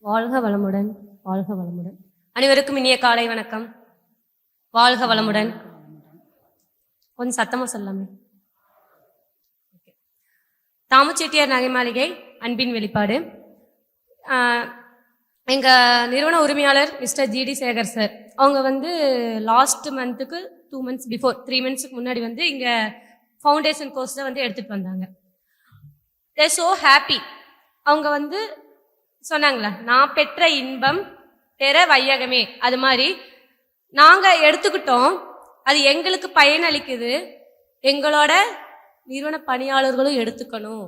வாழ்க வளமுடன், வாழ்க வளமுடன். அனைவருக்கும் இனிய காலை வணக்கம். வாழ்க வளமுடன். கொஞ்சம் சத்தமா சொல்லாமே. தாமுச்செட்டியார் நகை மாளிகை அன்பின் வெளிப்பாடு. எங்க நிறுவன உரிமையாளர் மிஸ்டர் ஜிடி சேகர் சார், அவங்க லாஸ்ட் மந்த்துக்கு 2 months பிஃபோர் 3 monthsக்கு முன்னாடி இங்க ஃபவுண்டேஷன் கோர்ஸ் எடுத்துட்டு வந்தாங்க. தே சோ ஹாப்பி. அவங்க சொன்னாங்களா, நான் பெற்ற இன்பம் பெற வையகமே, அது மாதிரி நாங்க எடுத்துக்கிட்டோம். அது எங்களுக்கு பயனளிக்குது, எங்களோட நிறுவன பணியாளர்களும் எடுத்துக்கணும்.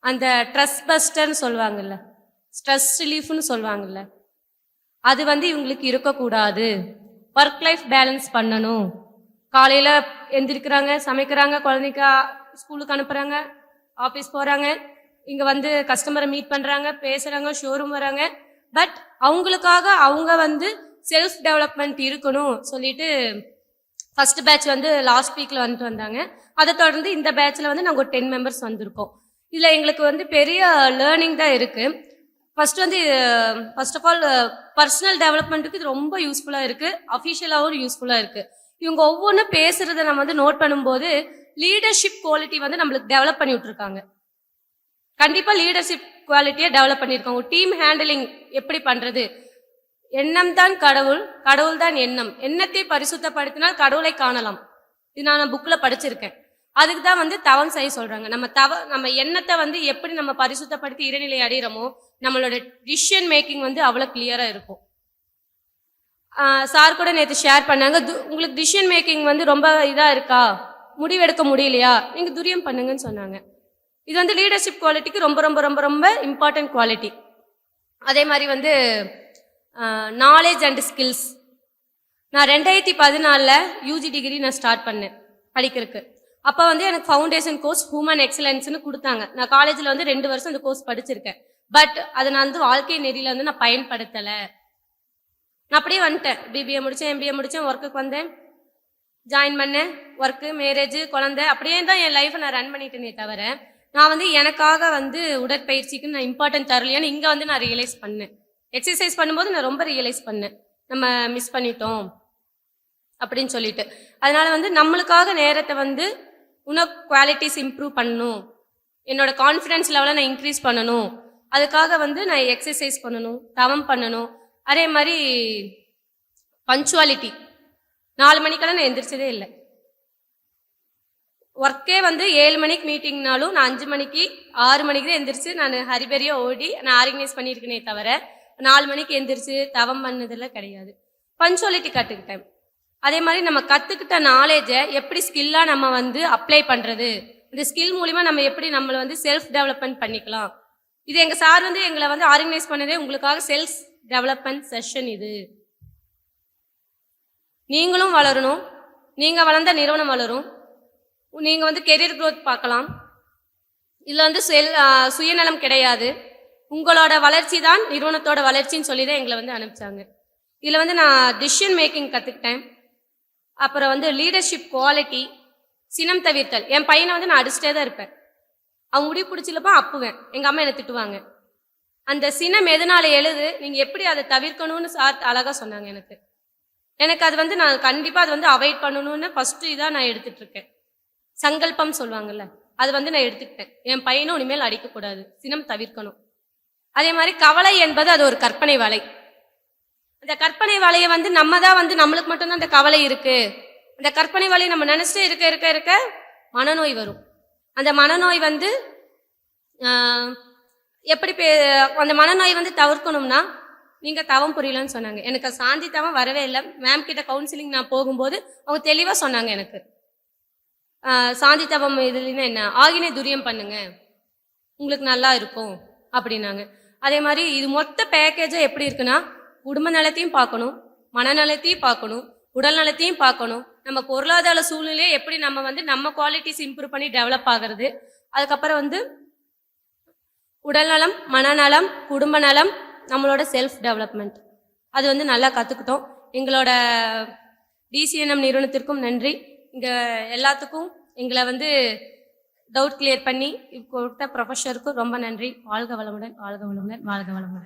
அந்த ட்ரெஸ் பஸ்டர்னு சொல்லுவாங்கல்ல, ஸ்ட்ரெஸ் ரிலீஃப்னு சொல்லுவாங்கல்ல, அது இவங்களுக்கு இருக்கக்கூடாது. ஒர்க் லைஃப் பேலன்ஸ் பண்ணணும். காலையில எந்திரிக்கிறாங்க, சமைக்கிறாங்க, குழந்தைக்கு ஸ்கூலுக்கு அனுப்புறாங்க, ஆஃபீஸ் போறாங்க, இங்க கஸ்டமரை மீட் பண்றாங்க, பேசுறாங்க, ஷோரூம் வராங்க. பட் அவங்களுக்காக அவங்க செல்ஃப் டெவலப்மெண்ட் இருக்கணும் சொல்லிட்டு ஃபர்ஸ்ட் பேட்ச் லாஸ்ட் வீக்ல வந்தாங்க. அதை தொடர்ந்து இந்த பேட்ச்ல நாங்க ஒரு 10 members வந்திருக்கோம். இதுல எங்களுக்கு பெரிய லேர்னிங் தான் இருக்கு. ஃபர்ஸ்ட் ஆஃப் ஆல் பர்சனல் டெவலப்மெண்ட்டுக்கு இது ரொம்ப யூஸ்ஃபுல்லா இருக்கு, அஃபிஷியலாகவும் யூஸ்ஃபுல்லா இருக்கு. இவங்க ஒவ்வொன்றும் பேசுறதை நம்ம நோட் பண்ணும்போது லீடர்ஷிப் குவாலிட்டி நம்மளுக்கு டெவலப் பண்ணி விட்டுருக்காங்க. கண்டிப்பா லீடர்ஷிப் குவாலிட்டியை டெவலப் பண்ணியிருக்காங்க. டீம் ஹேண்டிலிங் எப்படி பண்றது, எண்ணம் தான் கடவுள், கடவுள் தான் எண்ணம், எண்ணத்தை பரிசுத்தப்படுத்தினால் கடவுளை காணலாம். இது நான் புக்ல படிச்சிருக்கேன். அதுக்கு தான் தவம் செய்ய சொல்றாங்க. நம்ம எண்ணத்தை எப்படி நம்ம பரிசுத்தப்படுத்தி இறைநிலை அடைகிறோமோ நம்மளோட டிசிஷன் மேக்கிங் அவ்வளவு கிளியரா இருக்கும். சார் கூட நேற்று ஷேர் பண்ணாங்க, உங்களுக்கு டிசிஷன் மேக்கிங் ரொம்ப இதா இருக்கா, முடிவெடுக்க முடியலையா, நீங்க துரியம் பண்ணுங்கன்னு சொன்னாங்க. இது லீடர்ஷிப் குவாலிட்டிக்கு ரொம்ப ரொம்ப ரொம்ப ரொம்ப இம்பார்ட்டன்ட் குவாலிட்டி. அதே மாதிரி நாலேஜ் அண்ட் ஸ்கில்ஸ். நான் 2014 யூஜி டிகிரி நான் ஸ்டார்ட் பண்ணேன் படிக்கிறதுக்கு. அப்போ எனக்கு ஃபவுண்டேஷன் கோர்ஸ் ஹியூமன் எக்ஸலன்ஸ்னு கொடுத்தாங்க. நான் காலேஜில் 2 வருஷம் அந்த கோர்ஸ் படிச்சிருக்கேன். பட் அதை நான் வாழ்க்கை நெறியில நான் பயன்படுத்தலை. நான் அப்படியே வந்துட்டேன். பிபிஏ முடித்தேன், எம்பிஏ முடித்தேன், ஒர்க்குக்கு வந்தேன், ஜாயின் பண்ணேன், ஒர்க்கு, மேரேஜ், குழந்தை, அப்படியே தான் என் லைஃப்பை நான் ரன் பண்ணிட்டேனே தவிர நான் எனக்காக உடற்பயிற்சிக்கு நான் இம்பார்ட்டன்ட் தரலையான்னு இங்கே நான் ரியலைஸ் பண்ணேன். எக்ஸசைஸ் பண்ணும்போது நான் ரொம்ப ரியலைஸ் பண்ணேன், நம்ம மிஸ் பண்ணிட்டோம் அப்படின்னு சொல்லிட்டு. அதனால நம்மளுக்காக நேரத்தை இன்னும் குவாலிட்டிஸ் இம்ப்ரூவ் பண்ணணும், என்னோட கான்ஃபிடன்ஸ் லெவலை நான் இன்க்ரீஸ் பண்ணணும். அதுக்காக நான் எக்ஸசைஸ் பண்ணணும், தவம் பண்ணணும். அதே மாதிரி பஞ்சுவாலிட்டி. 4 மணிக்கெல்லாம் நான் எந்திரிச்சதே இல்லை. ஒர்க்கே 7 மணிக்கு மீட்டிங்னாலும் நான் 5 மணிக்கு 6 மணிக்கு தான் எந்திரிச்சு நான் ஹரிபரியா ஓடி நான் ஆர்கனைஸ் பண்ணியிருக்கேனே தவிர 4 மணிக்கு எந்திரிச்சு தவம் பண்ணதெல்லாம் கிடையாது. பஞ்சுவாலிட்டி கற்றுக்கிட்டேன். அதே மாதிரி நம்ம கற்றுக்கிட்ட நாலேஜை எப்படி ஸ்கில்லாக நம்ம அப்ளை பண்ணுறது, இந்த ஸ்கில் மூலிமா நம்ம எப்படி நம்மளை செல்ஃப் டெவலப்மெண்ட் பண்ணிக்கலாம். இது எங்கள் சார் எங்களை ஆர்கனைஸ் பண்ணதே உங்களுக்காக செல்ஃப் டெவலப்மெண்ட் செஷன். இது நீங்களும் வளரணும், நீங்கள் வளர்ந்த நிறுவனம் வளரும், நீங்கள் கெரியர் க்ரோத் பார்க்கலாம். இதில் சுயநலம் கிடையாது, உங்களோட வளர்ச்சி தான் நிறுவனத்தோட வளர்ச்சின்னு சொல்லி தான் எங்களை அனுப்பிச்சாங்க. இதில் நான் டிசிஷன் மேக்கிங் கற்றுக்கிட்டேன். அப்புறம் லீடர்ஷிப் குவாலிட்டி, சினம் தவிர்த்தல். என் பையனை நான் அடிச்சுட்டே தான் இருப்பேன், அவன் முடி பிடிச்சிலப்பா அப்புவேன், எங்கள் அம்மா என்னை திட்டுவாங்க. அந்த சினம் எதனால எழுது, நீங்கள் எப்படி அதை தவிர்க்கணும்னு சார் அழகாக சொன்னாங்க. எனக்கு அது நான் கண்டிப்பாக அது அவாய்ட் பண்ணணும்னு ஃபர்ஸ்ட் இதாக நான் எடுத்துட்டு இருக்கேன். சங்கல்பம் சொல்லுவாங்கல்ல, அது நான் எடுத்துக்கிட்டேன். என் பையனும் இனிமேல் அடிக்கக்கூடாது, சினம் தவிர்க்கணும். அதே மாதிரி கவலை என்பது அது ஒரு கற்பனை வலை. அந்த கற்பனை வலையை நம்ம தான் நம்மளுக்கு மட்டும்தான் அந்த கவலை இருக்கு. அந்த கற்பனை வலையை நம்ம நினைச்சிட்டே இருக்க இருக்க இருக்க மனநோய் வரும். அந்த மனநோய் எப்படி அந்த மனநோய் தவிர்க்கணும்னா நீங்க தவம் புரியலன்னு சொன்னாங்க. எனக்கு சாந்தி தவம் வரவே இல்லை. மேம் கிட்ட கவுன்சிலிங் நான் போகும்போது அவங்க தெளிவாக சொன்னாங்க, எனக்கு சாந்தி தவம் இதுலன்னா என்ன, ஆகினே துரியம் பண்ணுங்க, உங்களுக்கு நல்லா இருக்கும் அப்படின்னாங்க. அதே மாதிரி இது மொத்த பேக்கேஜும் எப்படி இருக்குன்னா, குடும்ப நலத்தையும் பார்க்கணும், மனநலத்தையும் பார்க்கணும், உடல் நலத்தையும் பார்க்கணும், நம்ம பொருளாதார சூழ்நிலையை எப்படி நம்ம நம்ம குவாலிட்டிஸ் இம்ப்ரூவ் பண்ணி டெவலப் ஆகிறது. அதுக்கப்புறம் உடல்நலம், மனநலம், குடும்ப நலம், நம்மளோட செல்ஃப் டெவலப்மெண்ட் அது நல்லா கற்றுக்கிட்டோம். எங்களோட டிசிஎன்எம் நிறுவனத்திற்கும் நன்றி. இங்கே எல்லாத்துக்கும் எங்களை டவுட் கிளியர் பண்ணி கொடுத்த ப்ரொஃபஸருக்கும் ரொம்ப நன்றி. வாழ்க வளமுடன், வாழ்க வளமுடன், வாழ்க வளமுடன்.